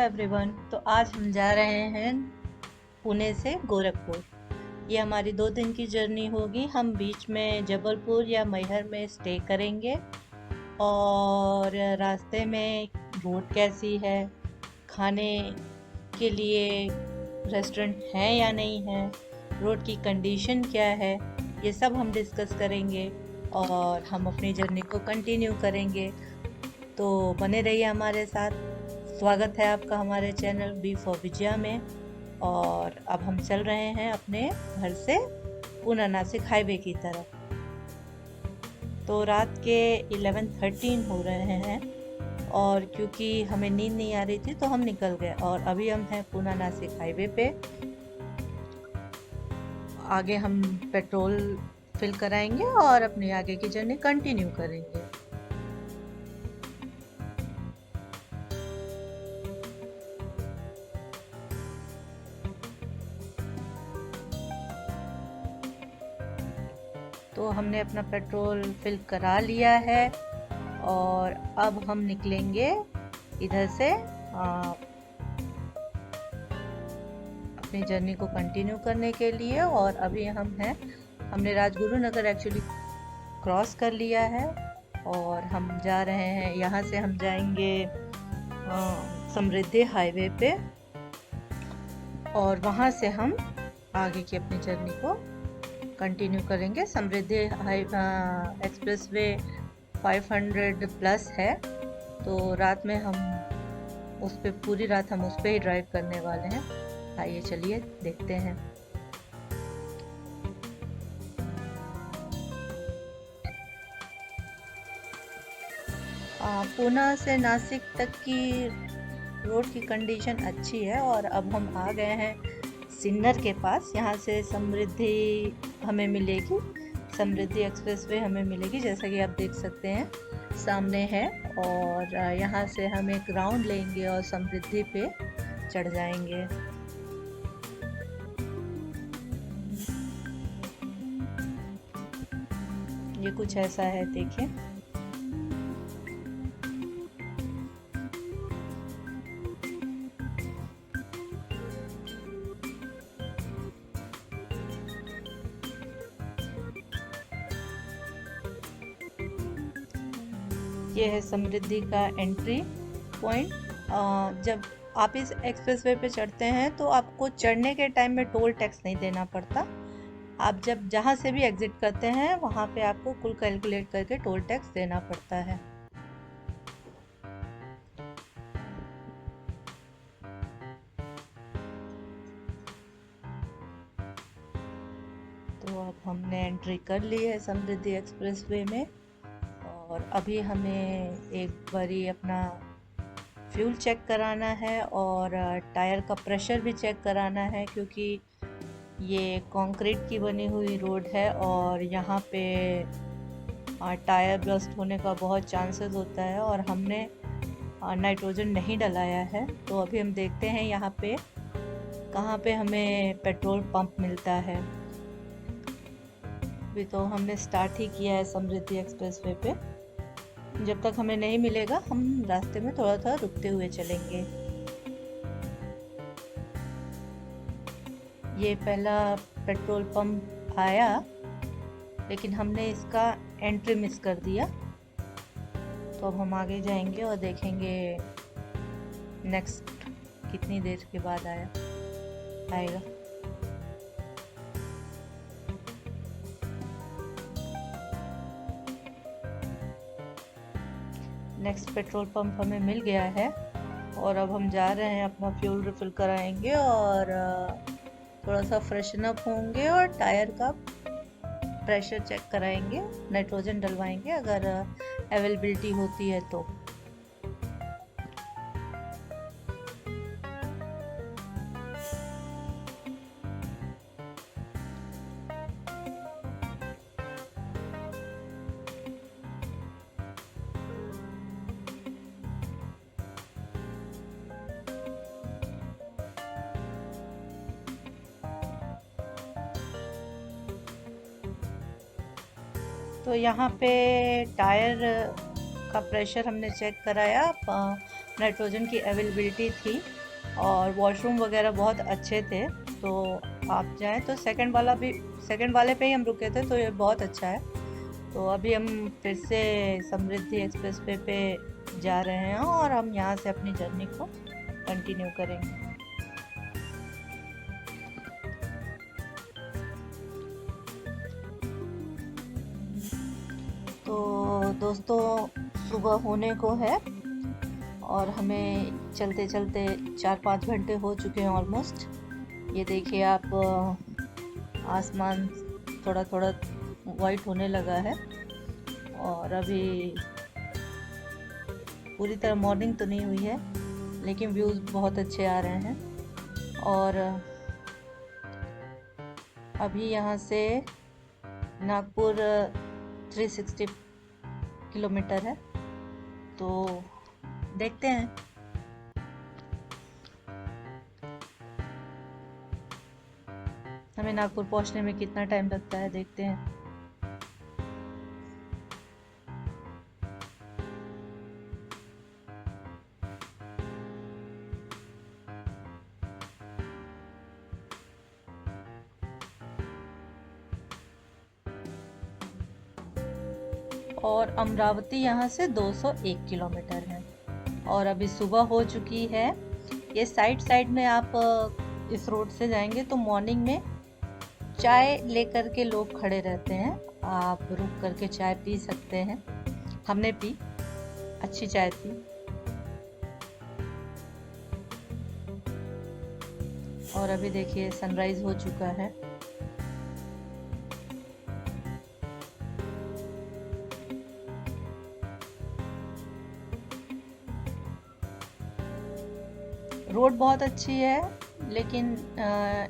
Everyone. तो आज हम जा रहे हैं पुणे से गोरखपुर। ये हमारी 2 दिन की जर्नी होगी। हम बीच में जबलपुर या मैहर में स्टे करेंगे और रास्ते में रोड कैसी है, खाने के लिए रेस्टोरेंट है या नहीं है, रोड की कंडीशन क्या है, ये सब हम डिस्कस करेंगे और हम अपनी जर्नी को कंटिन्यू करेंगे। तो बने रहिए हमारे साथ। स्वागत है आपका हमारे चैनल बी फॉर विजया में। और अब हम चल रहे हैं अपने घर से पूना नासिक हाईवे की तरफ। तो रात के 11:13 हो रहे हैं और क्योंकि हमें नींद नहीं आ रही थी तो हम निकल गए और अभी हम हैं पूना नासिक हाईवे पे। आगे हम पेट्रोल फिल कराएंगे और अपनी आगे की जर्नी कंटिन्यू करेंगे। तो हमने अपना पेट्रोल फिल करा लिया है और अब हम निकलेंगे इधर से अपनी जर्नी को कंटिन्यू करने के लिए। और अभी हमने राजगुरु नगर एक्चुअली क्रॉस कर लिया है और हम जा रहे हैं। यहाँ से हम जाएंगे समृद्धि हाईवे पे और वहाँ से हम आगे की अपनी जर्नी को कंटिन्यू करेंगे। समृद्धि एक्सप्रेसवे 500 प्लस है, तो रात में हम पूरी रात हम उस पे ही ड्राइव करने वाले हैं। आइए चलिए देखते हैं। पूना से नासिक तक की रोड की कंडीशन अच्छी है और अब हम आ गए हैं सिन्नर के पास। यहाँ से समृद्धि हमें मिलेगी, समृद्धि एक्सप्रेसवे हमें मिलेगी, जैसा कि आप देख सकते हैं सामने है। और यहाँ से हम एक राउंड लेंगे और समृद्धि पे चढ़ जाएंगे। ये कुछ ऐसा है, देखिए। ये है समृद्धि का एंट्री पॉइंट। जब आप इस एक्सप्रेसवे पे चढ़ते हैं तो आपको चढ़ने के टाइम में टोल टैक्स नहीं देना पड़ता। आप जब जहाँ से भी एग्जिट करते हैं वहाँ पे आपको कुल कैलकुलेट करके टोल टैक्स देना पड़ता है। तो अब हमने एंट्री कर ली है समृद्धि एक्सप्रेसवे में और अभी हमें एक बारी अपना फ्यूल चेक कराना है और टायर का प्रेशर भी चेक कराना है, क्योंकि ये कंक्रीट की बनी हुई रोड है और यहाँ पे टायर ब्रस्ट होने का बहुत चांसेस होता है और हमने नाइट्रोजन नहीं डलाया है। तो अभी हम देखते हैं यहाँ पे कहाँ पे हमें पेट्रोल पंप मिलता है। अभी तो हमने स्टार्ट ही किया है समृद्धि एक्सप्रेसवे पे। जब तक हमें नहीं मिलेगा हम रास्ते में थोड़ा थोड़ा रुकते हुए चलेंगे। ये पहला पेट्रोल पंप आया लेकिन हमने इसका एंट्री मिस कर दिया, तो अब हम आगे जाएंगे और देखेंगे नेक्स्ट कितनी देर के बाद आएगा। नेक्स्ट पेट्रोल पंप हमें मिल गया है और अब हम जा रहे हैं, अपना फ्यूल रिफिल कराएंगे और थोड़ा सा फ्रेशन अप होंगे और टायर का प्रेशर चेक कराएंगे, नाइट्रोजन डलवाएंगे अगर अवेलेबिलिटी होती है तो। तो यहाँ पे टायर का प्रेशर हमने चेक कराया, नाइट्रोजन की अवेलेबिलिटी थी और वॉशरूम वगैरह बहुत अच्छे थे। तो आप जाएं तो सेकंड वाले पे ही हम रुके थे, तो ये बहुत अच्छा है। तो अभी हम फिर से समृद्धि एक्सप्रेस वे पे जा रहे हैं और हम यहाँ से अपनी जर्नी को कंटिन्यू करेंगे। तो दोस्तों, सुबह होने को है और हमें चलते चलते 4-5 घंटे हो चुके हैं ऑलमोस्ट। ये देखिए आप, आसमान थोड़ा थोड़ा वाइट होने लगा है और अभी पूरी तरह मॉर्निंग तो नहीं हुई है, लेकिन व्यूज़ बहुत अच्छे आ रहे हैं। और अभी यहाँ से नागपुर 360 किलोमीटर है, तो देखते हैं। हमें नागपुर पहुँचने में कितना टाइम लगता है, देखते हैं। और अमरावती यहाँ से 201 किलोमीटर है और अभी सुबह हो चुकी है। ये साइड में आप इस रोड से जाएंगे तो मॉर्निंग में चाय लेकर के लोग खड़े रहते हैं, आप रुक करके चाय पी सकते हैं। हमने पी, अच्छी चाय थी। और अभी देखिए सनराइज हो चुका है। रोड बहुत अच्छी है, लेकिन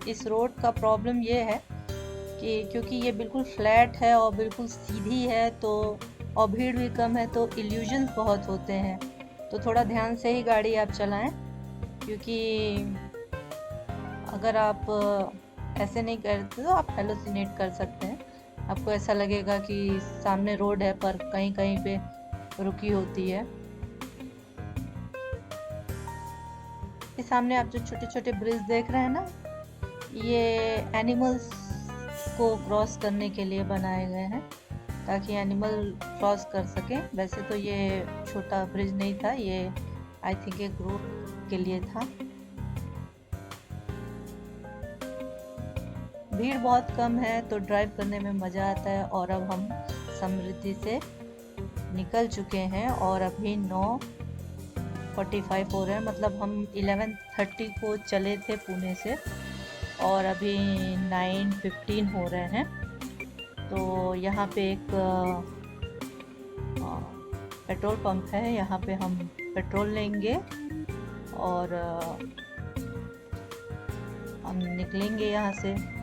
इस रोड का प्रॉब्लम ये है कि क्योंकि ये बिल्कुल फ्लैट है और बिल्कुल सीधी है, तो और भीड़ भी कम है, तो इल्यूजन्स बहुत होते हैं। तो थोड़ा ध्यान से ही गाड़ी आप चलाएं, क्योंकि अगर आप ऐसे नहीं करते तो आप हेलुसिनेट कर सकते हैं। आपको ऐसा लगेगा कि सामने रोड है पर कहीं कहीं पे रुकी होती है। ये सामने आप जो छोटे छोटे ब्रिज देख रहे हैं ना, ये एनिमल्स को क्रॉस करने के लिए बनाए गए हैं, ताकि एनिमल क्रॉस कर सकें। वैसे तो ये छोटा ब्रिज नहीं था, ये आई थिंक एक ग्रुप के लिए था। भीड़ बहुत कम है तो ड्राइव करने में मज़ा आता है। और अब हम समृद्धि से निकल चुके हैं और अभी 9:45 हो रहे हैं, मतलब हम 11:30 को चले थे पुणे से और अभी 9:15 हो रहे हैं। तो यहाँ पे एक पेट्रोल पंप है, यहाँ पे हम पेट्रोल लेंगे और हम निकलेंगे यहाँ से।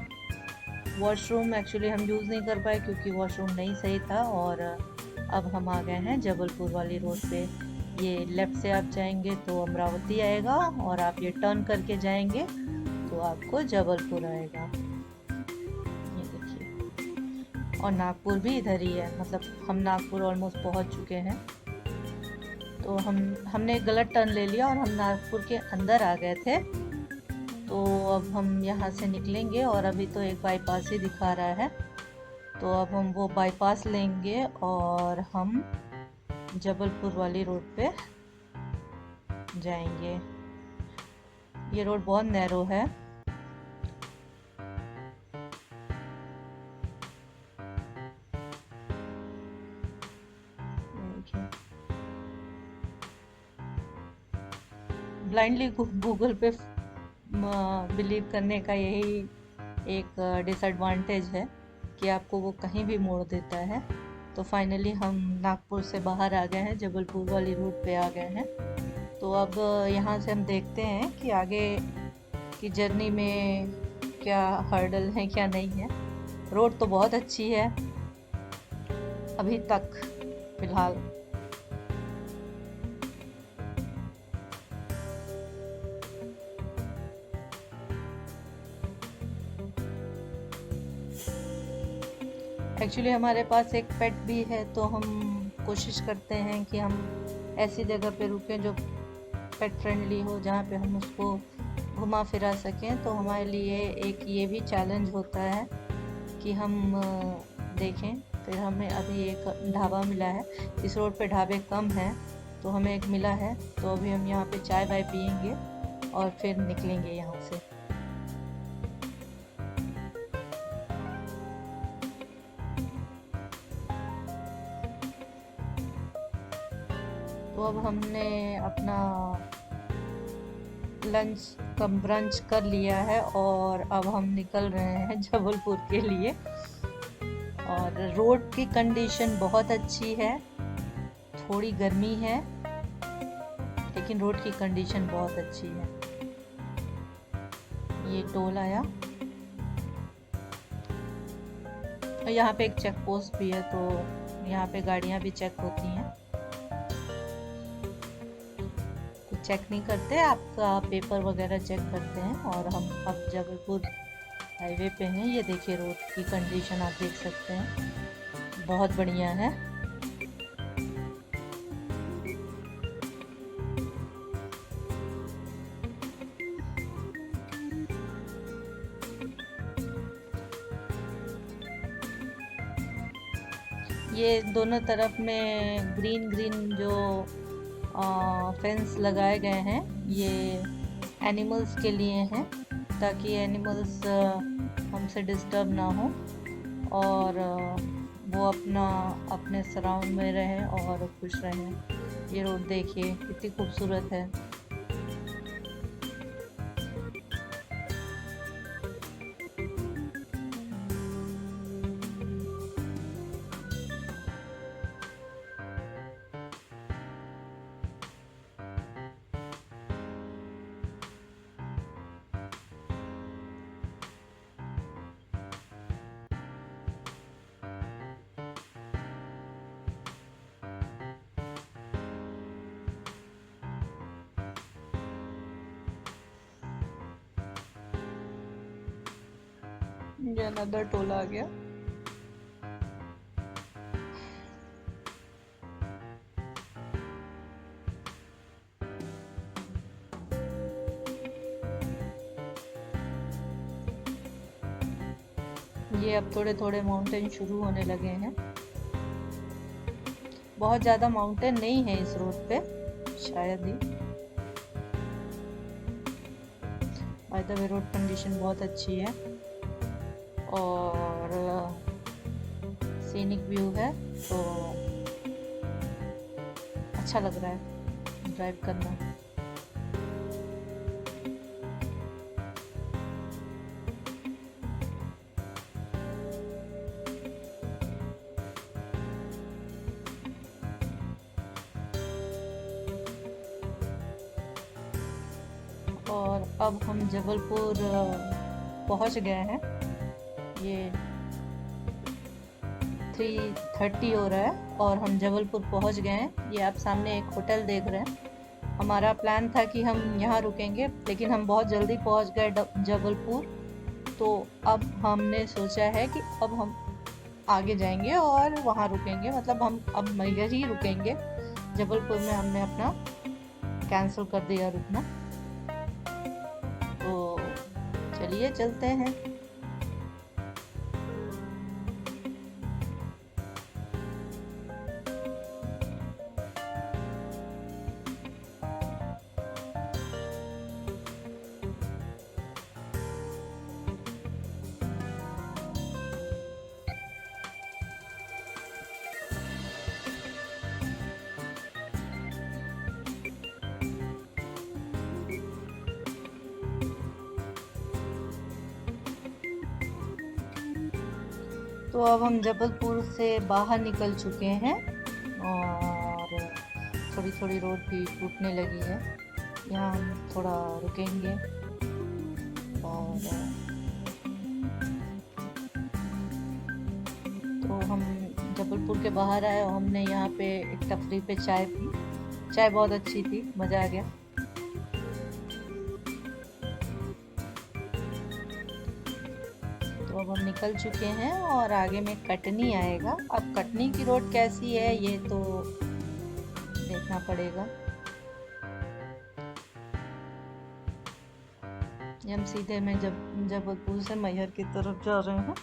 वॉशरूम एक्चुअली हम यूज़ नहीं कर पाए क्योंकि वॉशरूम नहीं सही था। और अब हम आ गए हैं जबलपुर वाली रोड पे। ये लेफ़्ट से आप जाएंगे तो अमरावती आएगा और आप ये टर्न करके जाएंगे तो आपको जबलपुर आएगा। ये देखिए, और नागपुर भी इधर ही है, मतलब हम नागपुर ऑलमोस्ट पहुंच चुके हैं। तो हमने गलत टर्न ले लिया और हम नागपुर के अंदर आ गए थे। तो अब हम यहाँ से निकलेंगे और अभी तो एक बाईपास ही दिखा रहा है, तो अब हम वो बाईपास लेंगे और हम जबलपुर वाली रोड पे जाएंगे। ये रोड बहुत नैरो है। ब्लाइंडली गूगल पे बिलीव करने का यही एक डिसएडवांटेज है कि आपको वो कहीं भी मोड़ देता है। तो फाइनली हम नागपुर से बाहर आ गए हैं, जबलपुर वाली रूट पे आ गए हैं। तो अब यहाँ से हम देखते हैं कि आगे की जर्नी में क्या हर्डल है क्या नहीं है। रोड तो बहुत अच्छी है अभी तक फिलहाल। एक्चुअली हमारे पास एक पेट भी है, तो हम कोशिश करते हैं कि हम ऐसी जगह पे रुकें जो पेट फ्रेंडली हो, जहाँ पे हम उसको घुमा फिरा सकें। तो हमारे लिए एक ये भी चैलेंज होता है कि हम देखें। फिर हमें अभी एक ढाबा मिला है, इस रोड पे ढाबे कम हैं, तो हमें एक मिला है। तो अभी हम यहाँ पे चाय वाय पियेंगे और फिर निकलेंगे यहाँ से। तो अब हमने अपना लंच कम ब्रंच कर लिया है और अब हम निकल रहे हैं जबलपुर के लिए। और रोड की कंडीशन बहुत अच्छी है, थोड़ी गर्मी है लेकिन रोड की कंडीशन बहुत अच्छी है। ये टोल आया और यहाँ पे एक चेक पोस्ट भी है, तो यहाँ पे गाड़ियाँ भी चेक होती हैं। तो चेक नहीं करते, आपका पेपर वगैरह चेक करते हैं। और हम अब जबलपुर हाईवे पे हैं। ये देखिए रोड की कंडीशन आप देख सकते हैं, बहुत बढ़िया है। ये दोनों तरफ में ग्रीन ग्रीन जो फेंस लगाए गए हैं, ये एनिमल्स के लिए हैं, ताकि एनिमल्स हमसे डिस्टर्ब ना हो और वो अपने सराउंड में रहें और खुश रहें। ये रोड देखिए कितनी खूबसूरत है। ये अनदर टोल आ गया। ये अब थोड़े थोड़े माउंटेन शुरू होने लगे हैं। बहुत ज़्यादा माउंटेन नहीं है इस रोड पे, शायद ही। By the way road condition बहुत अच्छी है और सीनिक व्यू है, तो अच्छा लग रहा है ड्राइव करना। और अब हम जबलपुर पहुंच गए हैं। ये 3:30 हो रहा है और हम जबलपुर पहुंच गए हैं। ये आप सामने एक होटल देख रहे हैं। हमारा प्लान था कि हम यहाँ रुकेंगे, लेकिन हम बहुत जल्दी पहुंच गए जबलपुर। तो अब हमने सोचा है कि अब हम आगे जाएंगे और वहाँ रुकेंगे, मतलब हम अब मैहर ही रुकेंगे। जबलपुर में हमने अपना कैंसिल कर दिया रुकना। तो चलिए चलते हैं। तो अब हम जबलपुर से बाहर निकल चुके हैं और थोड़ी थोड़ी रोड भी टूटने लगी है। यहाँ हम थोड़ा रुकेंगे और तो हम जबलपुर के बाहर आए और हमने यहाँ पे एक टपरी पे चाय पी। चाय बहुत अच्छी थी, मज़ा आ गया। तो अब हम निकल चुके हैं और आगे में कटनी आएगा। अब कटनी की रोड कैसी है ये तो देखना पड़ेगा। ये हम सीधे में जबलपुर से मैहर की तरफ जा रहे हैं।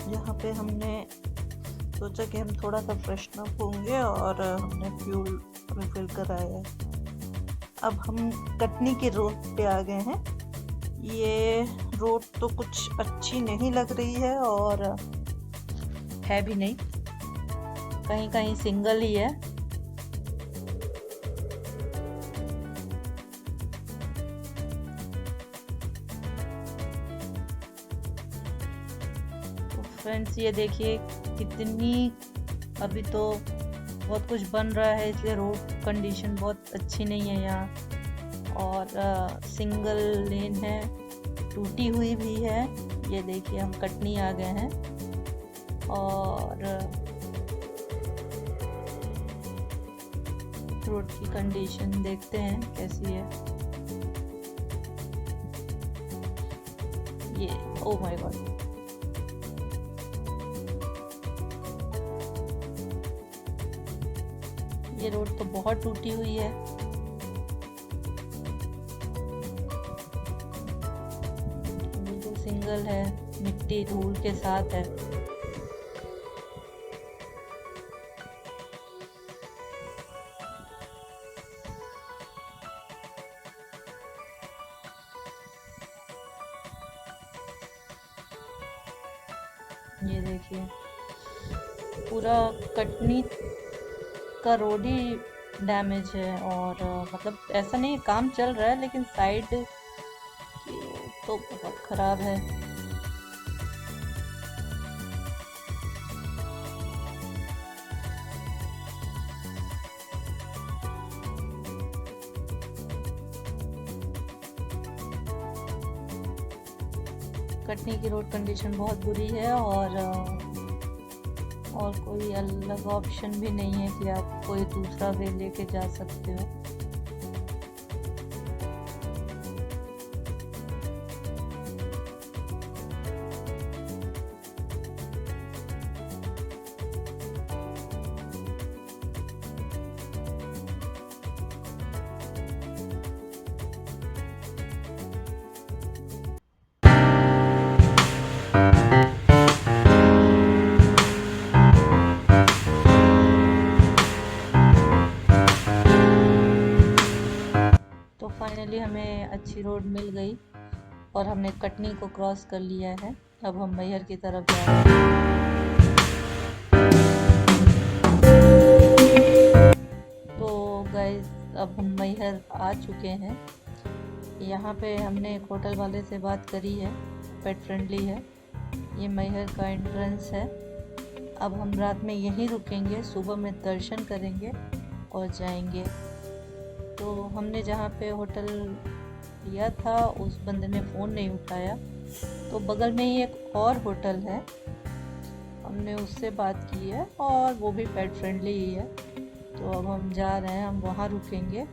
यहाँ पे हमने सोचा कि हम थोड़ा सा फ्रेशन अप होंगे और हमने फ्यूल रिफिल कराया है। अब हम कटनी के रोड पे आ गए हैं। ये रोड तो कुछ अच्छी नहीं लग रही है और है भी नहीं, कहीं कहीं सिंगल ही है। तो फ्रेंड्स ये देखिए कितनी, अभी तो बहुत कुछ बन रहा है इसलिए रोड कंडीशन बहुत अच्छी नहीं है यहाँ, और सिंगल लेन है, टूटी हुई भी है। ये देखिए हम कटनी आ गए हैं और रोड की कंडीशन देखते हैं कैसी है। ये ओह माय गॉड, ये रोड तो बहुत टूटी हुई है। बिल्कुल सिंगल है, मिट्टी धूल के साथ है। ये देखिए पूरा कटनी का रोड ही डैमेज है, और मतलब ऐसा नहीं काम चल रहा है लेकिन साइड तो बहुत खराब है। कटनी की रोड कंडीशन बहुत बुरी है और कोई अलग ऑप्शन भी नहीं है कि आप कोई दूसरा वे लेके जा सकते हो। फाइनली हमें अच्छी रोड मिल गई और हमने कटनी को क्रॉस कर लिया है। अब हम मैहर की तरफ जा रहे हैं। तो गाइस अब हम मैहर आ चुके हैं। यहाँ पे हमने एक होटल वाले से बात करी है, पेट फ्रेंडली है। ये मैहर का एंट्रेंस है। अब हम रात में यहीं रुकेंगे, सुबह में दर्शन करेंगे और जाएंगे। तो हमने जहाँ पे होटल लिया था उस बंदे ने फ़ोन नहीं उठाया, तो बगल में ही एक और होटल है, हमने उससे बात की है और वो भी पेट फ्रेंडली ही है। तो अब हम जा रहे हैं, हम वहाँ रुकेंगे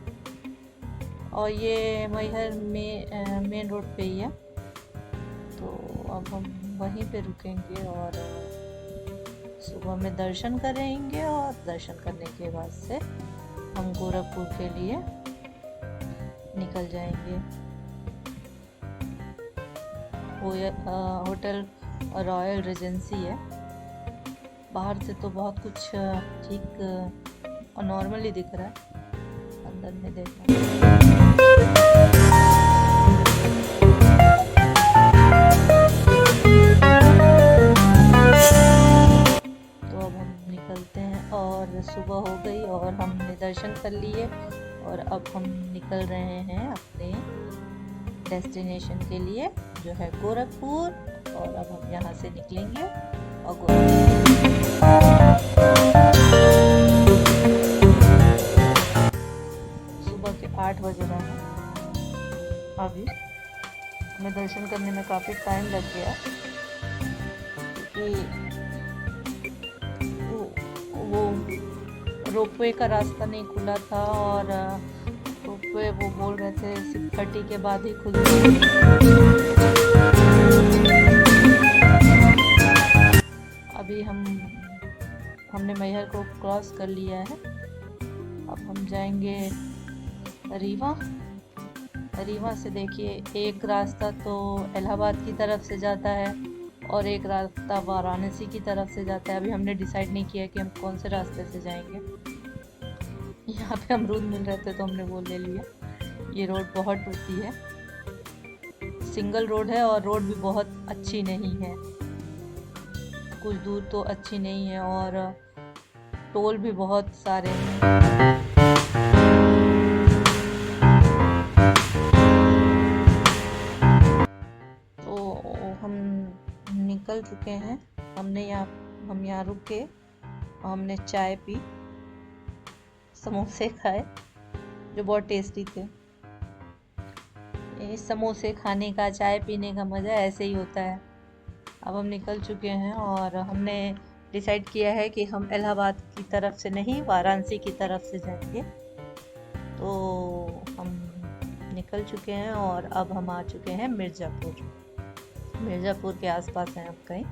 और ये मैहर में मेन रोड पे ही है। तो अब हम वहीं पे रुकेंगे और सुबह में दर्शन करेंगे और दर्शन करने के बाद से हम गोरखपुर के लिए निकल जाएंगे। वो होटल रॉयल रेजेंसी है। बाहर से तो बहुत कुछ ठीक और नॉर्मली दिख रहा है, अंदर में देखना। तो अब हम निकलते हैं और सुबह हो गई और हमने दर्शन कर लिए और अब हम निकल रहे हैं अपने डेस्टिनेशन के लिए जो है गोरखपुर। और अब हम यहाँ से निकलेंगे और सुबह के 8 बज रहे हैं। अभी हमें दर्शन करने में काफ़ी टाइम लग गया क्योंकि वो रोपवे का रास्ता नहीं खुला था और रोपवे पे वो बोल रहे थे 6:30 के बाद ही खुलती है। अभी हमने मैहर को क्रॉस कर लिया है। अब हम जाएंगे रीवा। रीवा से देखिए एक रास्ता तो इलाहाबाद की तरफ से जाता है और एक रास्ता वाराणसी की तरफ से जाता है। अभी हमने डिसाइड नहीं किया कि हम कौन से रास्ते से जाएंगे। यहाँ पे अमरूद मिल रहे थे तो हमने वो ले लिया। ये रोड बहुत टूटी है, सिंगल रोड है और रोड भी बहुत अच्छी नहीं है, कुछ दूर तो अच्छी नहीं है और टोल भी बहुत सारे हैं। निकल चुके हैं। हम यहाँ रुक के हमने चाय पी, समोसे खाए जो बहुत टेस्टी थे। ये समोसे खाने का, चाय पीने का मज़ा ऐसे ही होता है। अब हम निकल चुके हैं और हमने डिसाइड किया है कि हम इलाहाबाद की तरफ से नहीं, वाराणसी की तरफ से जाएंगे। तो हम निकल चुके हैं और अब हम आ चुके हैं मिर्ज़ापुर के आसपास हैं अब कहीं।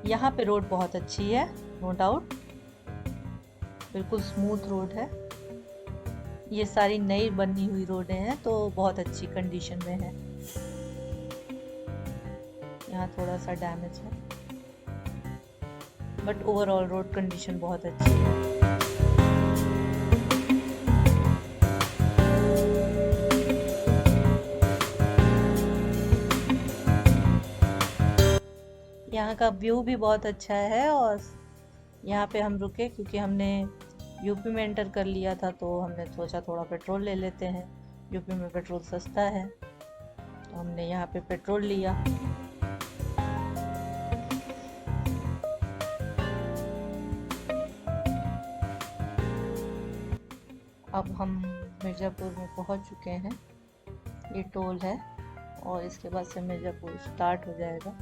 यहाँ पे रोड बहुत अच्छी है, नो डाउट, बिल्कुल स्मूथ रोड है। ये सारी नई बनी हुई रोडें हैं तो बहुत अच्छी कंडीशन में है। यहाँ थोड़ा सा डैमेज है बट ओवरऑल रोड कंडीशन बहुत अच्छी है। यहाँ का व्यू भी बहुत अच्छा है और यहाँ पे हम रुके क्योंकि हमने यूपी में एंटर कर लिया था तो हमने सोचा थोड़ा पेट्रोल ले लेते हैं। यूपी में पेट्रोल सस्ता है तो हमने यहाँ पे पेट्रोल लिया। अब हम मिर्ज़ापुर में पहुँच चुके हैं। ये टोल है और इसके बाद से मिर्ज़ापुर स्टार्ट हो जाएगा।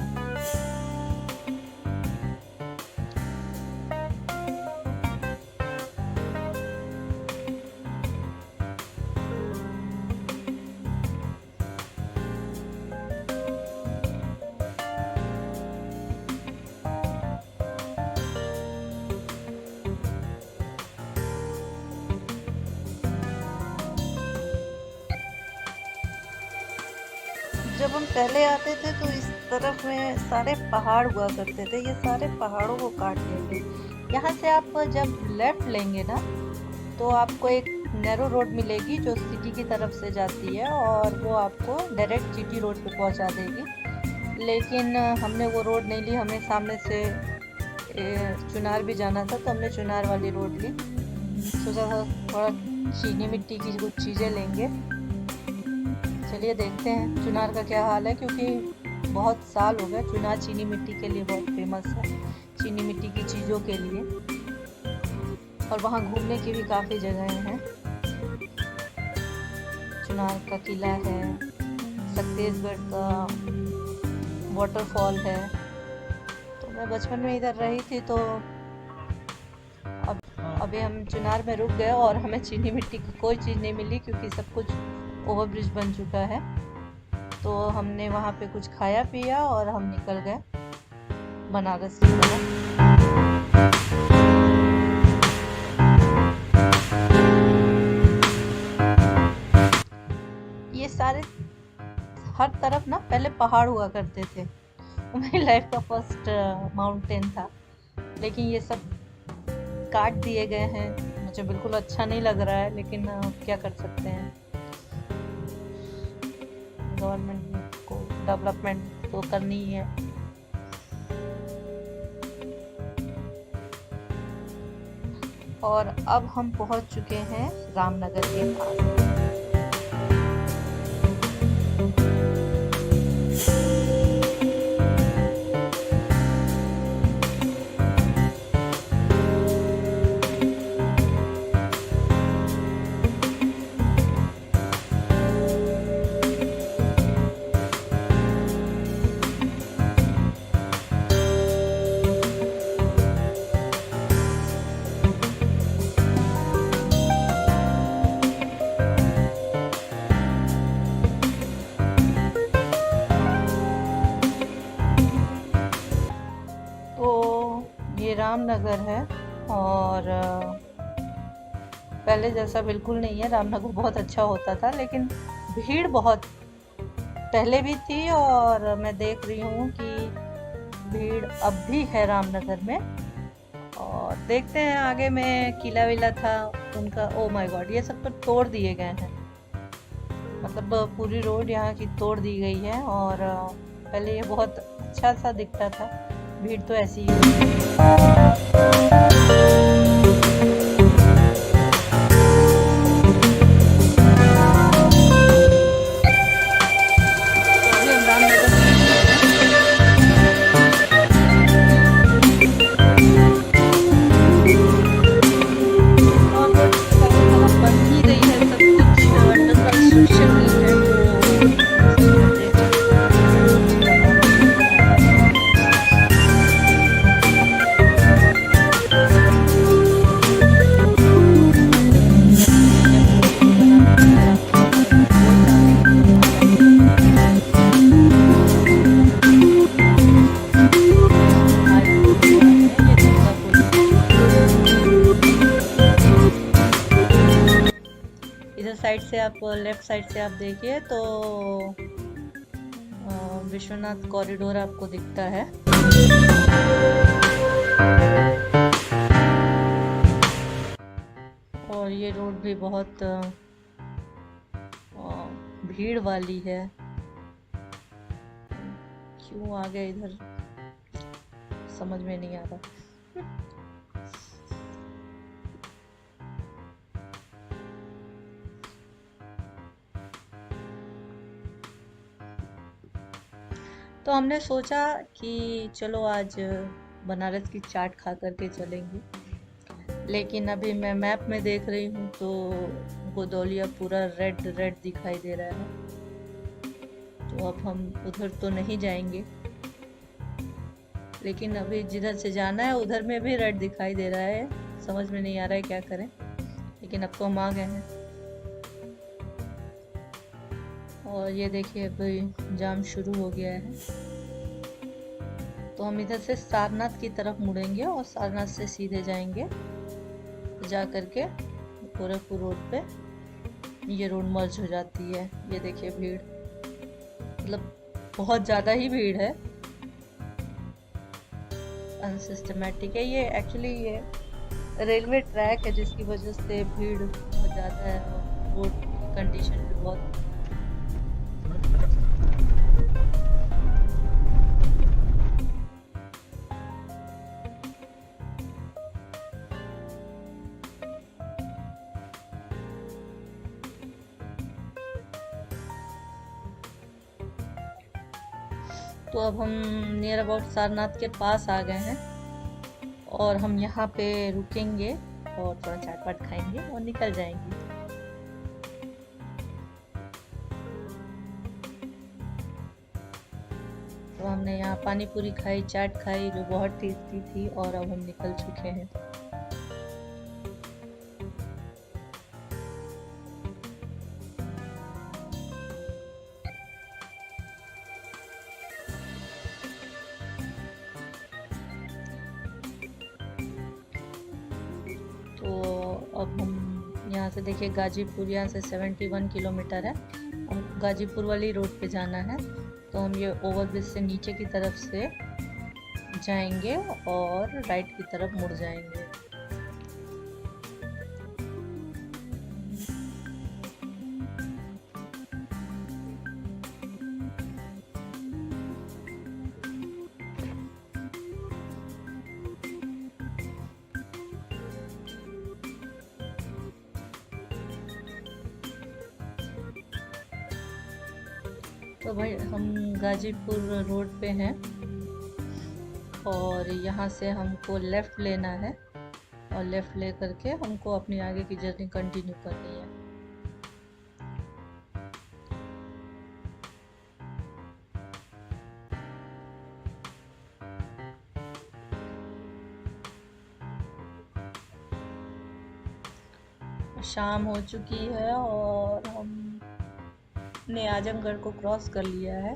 जब हम पहले आते थे तो इस तरफ में सारे पहाड़ हुआ करते थे, ये सारे पहाड़ों को काट लेंगे। यहाँ से आप जब लेफ्ट लेंगे ना तो आपको एक नैरो रोड मिलेगी जो सिटी की तरफ से जाती है और वो आपको डायरेक्ट जीटी रोड पे पहुँचा देगी। लेकिन हमने वो रोड नहीं ली, हमें सामने से चुनार भी जाना था तो हमने चुनार वाली रोड ली। सोचा था थोड़ा चीनी मिट्टी की कुछ चीज़ें लेंगे। चलिए देखते हैं चुनार का क्या हाल है, क्योंकि बहुत साल हो गए। चुनार चीनी मिट्टी के लिए बहुत फेमस है, चीनी मिट्टी की चीज़ों के लिए, और वहाँ घूमने की भी काफ़ी जगहें हैं। चुनार का किला है, सक्सेसगढ़ का वाटरफॉल है। तो मैं बचपन में इधर रही थी तो अभी हम चुनार में रुक गए और हमें चीनी मिट्टी की कोई चीज़ नहीं मिली क्योंकि सब कुछ ओवरब्रिज बन चुका है। तो हमने वहाँ पे कुछ खाया पिया और हम निकल गए बनारस की तरफ। ये सारे हर तरफ ना पहले पहाड़ हुआ करते थे। मेरी लाइफ का फर्स्ट माउंटेन था, लेकिन ये सब काट दिए गए हैं। मुझे बिल्कुल अच्छा नहीं लग रहा है, लेकिन क्या कर सकते हैं, गवर्नमेंट को डेवलपमेंट तो करनी ही है। और अब हम पहुंच चुके हैं रामनगर के पास। रामनगर है और पहले जैसा बिल्कुल नहीं है। रामनगर बहुत अच्छा होता था, लेकिन भीड़ बहुत पहले भी थी और मैं देख रही हूँ कि भीड़ अब भी है रामनगर में। और देखते हैं आगे में किला विला था उनका। ओ माय गॉड, ये सब तो तोड़ दिए गए हैं। मतलब पूरी रोड यहाँ की तोड़ दी गई है। और पहले ये बहुत अच्छा सा दिखता था। भीड़ तो ऐसी ही होती है। तो अभी हम रामनगर में और रोड चारों तरफ बन ही रही है, सब कुछ अंडर कंस्ट्रक्शन ही है। तो इसी वजह से थोड़ा नॉइस वगैरह आ रहा है। ये पूरी रामनगर चारों तरफ है, कोई जाने की अनुमति नहीं है। हाई कोर्ट यहाँ है, ये दुर्गा पुल है। इधर साइड से आप लेफ्ट साइड से आप देखिए तो विश्वनाथ कॉरिडोर आपको दिखता है। और ये रोड भी बहुत भीड़ वाली है। क्यों आ गए इधर समझ में नहीं आ रहा। तो हमने सोचा कि चलो आज बनारस की चाट खा करके चलेंगे। लेकिन अभी मैं मैप में देख रही हूँ तो गोदौलिया पूरा रेड रेड दिखाई दे रहा है। तो अब हम उधर तो नहीं जाएंगे, लेकिन अभी जिधर से जाना है उधर में भी रेड दिखाई दे रहा है। समझ में नहीं आ रहा है क्या करें, लेकिन अब तो हम आ गए हैं। और ये देखिए अभी जाम शुरू हो गया है। तो हम इधर से सारनाथ की तरफ मुड़ेंगे और सारनाथ से सीधे जाएंगे जा करके गोरखपुर रोड पे। ये रोड मर्ज हो जाती है। ये देखिए भीड़, मतलब बहुत ज़्यादा ही भीड़ है, अनसिस्टमेटिक है। ये एक्चुअली ये रेलवे ट्रैक है जिसकी वजह से भीड़ बहुत ज़्यादा है और रोड की कंडीशन भी बहुत। तो अब हम नियर अबाउट सारनाथ के पास आ गए हैं और हम यहाँ पे रुकेंगे और थोड़ा चाट पाट खाएंगे और निकल जाएंगे। तो हमने यहाँ पानी पूरी खाई, चाट खाई जो बहुत टेस्टी थी और अब हम निकल चुके हैं। तो अब हम यहाँ से देखिए गाजीपुर, यहाँ से 71 किलोमीटर है। हम गाजीपुर वाली रोड पे जाना है। तो हम ये ओवरब्रिज से नीचे की तरफ से जाएंगे और राइट की तरफ मुड़ जाएंगे। तो भाई हम गाजीपुर रोड पे हैं और यहाँ से हमको लेफ़्ट लेना है और लेफ़्ट ले करके हमको अपनी आगे की जर्नी कंटिन्यू करनी है। शाम हो चुकी है और हमने आजमगढ़ को क्रॉस कर लिया है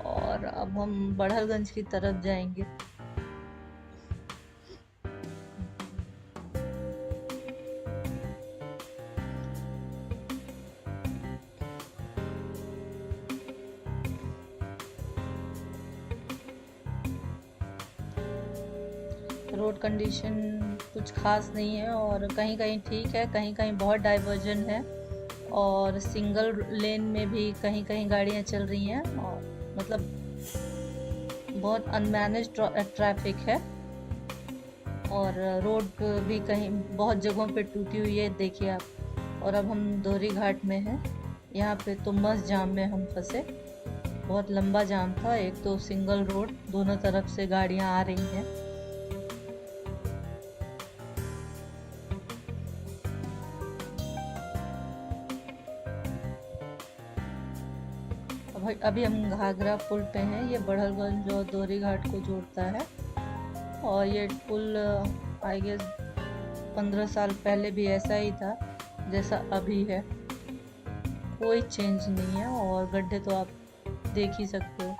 और अब हम बड़हलगंज की तरफ जाएंगे। रोड कंडीशन कुछ खास नहीं है, और कहीं कहीं ठीक है, कहीं कहीं बहुत डाइवर्जन है, और सिंगल लेन में भी कहीं कहीं गाड़ियाँ चल रही हैं, और मतलब बहुत अनमैनेज ट्रैफिक है। और रोड भी कहीं बहुत जगहों पे टूटी हुई है, देखिए आप। और अब हम दोहरी घाट में हैं। यहाँ पे तो मस्त जाम में हम फंसे, बहुत लंबा जाम था। एक तो सिंगल रोड, दोनों तरफ से गाड़ियाँ आ रही हैं। अभी हम घाघरा पुल पे हैं। ये बड़हलगंज और दोहरी घाट को जोड़ता है, और ये पुल आई गेस 15 साल पहले भी ऐसा ही था जैसा अभी है, कोई चेंज नहीं है। और गड्ढे तो आप देख ही सकते हो।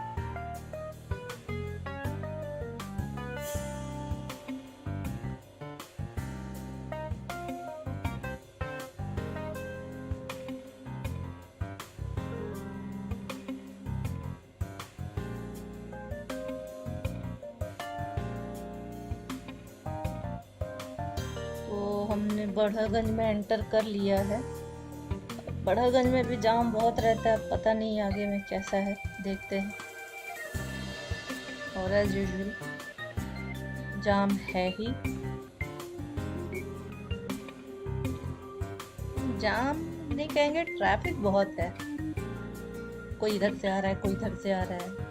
तो हमने बड़हलगंज में एंटर कर लिया है। बड़हलगंज में भी जाम बहुत रहता है, पता नहीं आगे में कैसा है, देखते हैं। और एज यूजुअल जाम है ही। जाम नहीं कहेंगे, ट्रैफिक बहुत है। कोई इधर से आ रहा है, कोई इधर से आ रहा है।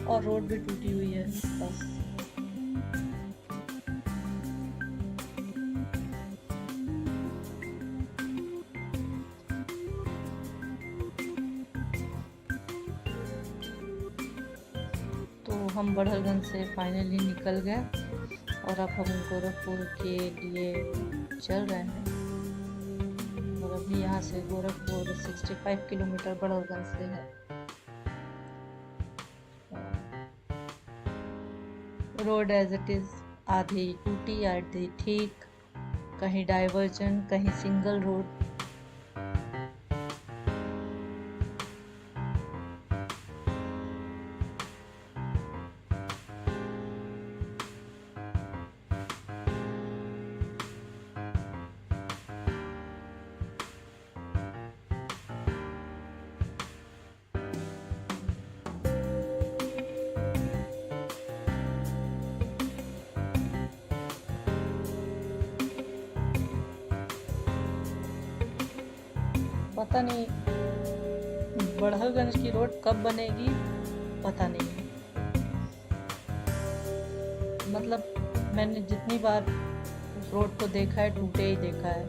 और रोड भी टूटी हुई है बस। तो हम बड़हलगंज से फाइनली निकल गए, और अब हम गोरखपुर के लिए चल रहे हैं। और अभी यहाँ से गोरखपुर 65 किलोमीटर बड़हलगंज से है। रोड एज इट इज़, आधी टूटी आधी ठीक, कहीं डाइवर्जन, कहीं सिंगल रोड। पता नहीं बड़हलगंज की रोड कब बनेगी, पता नहीं है। मतलब मैंने जितनी बार उस रोड को देखा है, टूटे ही देखा है।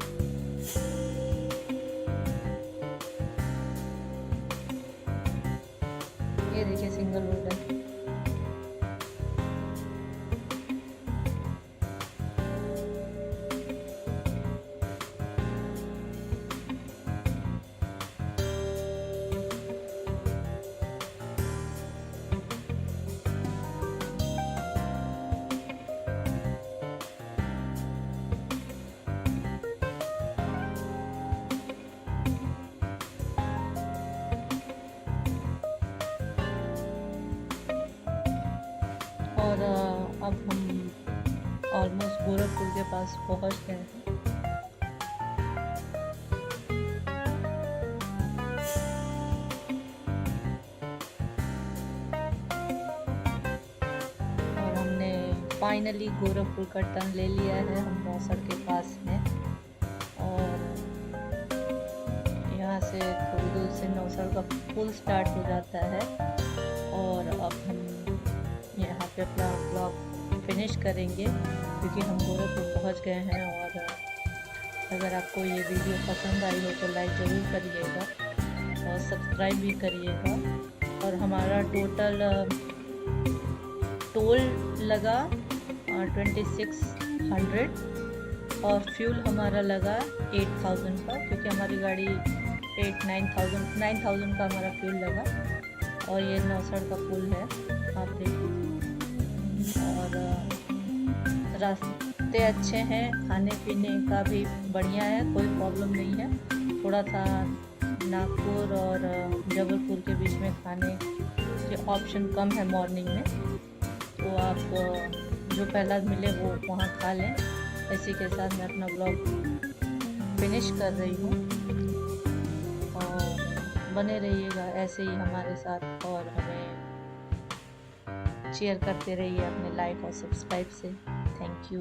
ये देखिए सिंगल रोड है। और अब हम ऑलमोस्ट गोरखपुर के पास पहुंच गए हैं। और हमने फाइनली गोरखपुर का टर्न ले लिया है। हम मौसर के पास हैं, और यहाँ से थोड़ी दूर से नौसर का पुल स्टार्ट हो जाता है। और अब हम यहाँ पे अपना ब्लॉग फिनिश करेंगे, क्योंकि हम गोरखपुर पहुँच गए हैं। और अगर आपको ये वीडियो पसंद आई हो तो लाइक ज़रूर करिएगा, और सब्सक्राइब भी करिएगा। और हमारा टोटल टोल लगा 2600, और फ्यूल हमारा लगा 8000 का, क्योंकि हमारी गाड़ी 9,000 का हमारा फ्यूल लगा। और ये नौसड़ का पुल है, आप देख लीजिए। और रास्ते अच्छे हैं, खाने पीने का भी बढ़िया है, कोई प्रॉब्लम नहीं है। थोड़ा सा नागपुर और जबलपुर के बीच में खाने के ऑप्शन कम है मॉर्निंग में, तो आप जो पहला मिले वो वहाँ खा लें। इसी के साथ मैं अपना ब्लॉग फिनिश कर रही हूँ, और बने रहिएगा ऐसे ही हमारे साथ, और हमें शेयर करते रहिए अपने लाइक और सब्सक्राइब से। Thank you.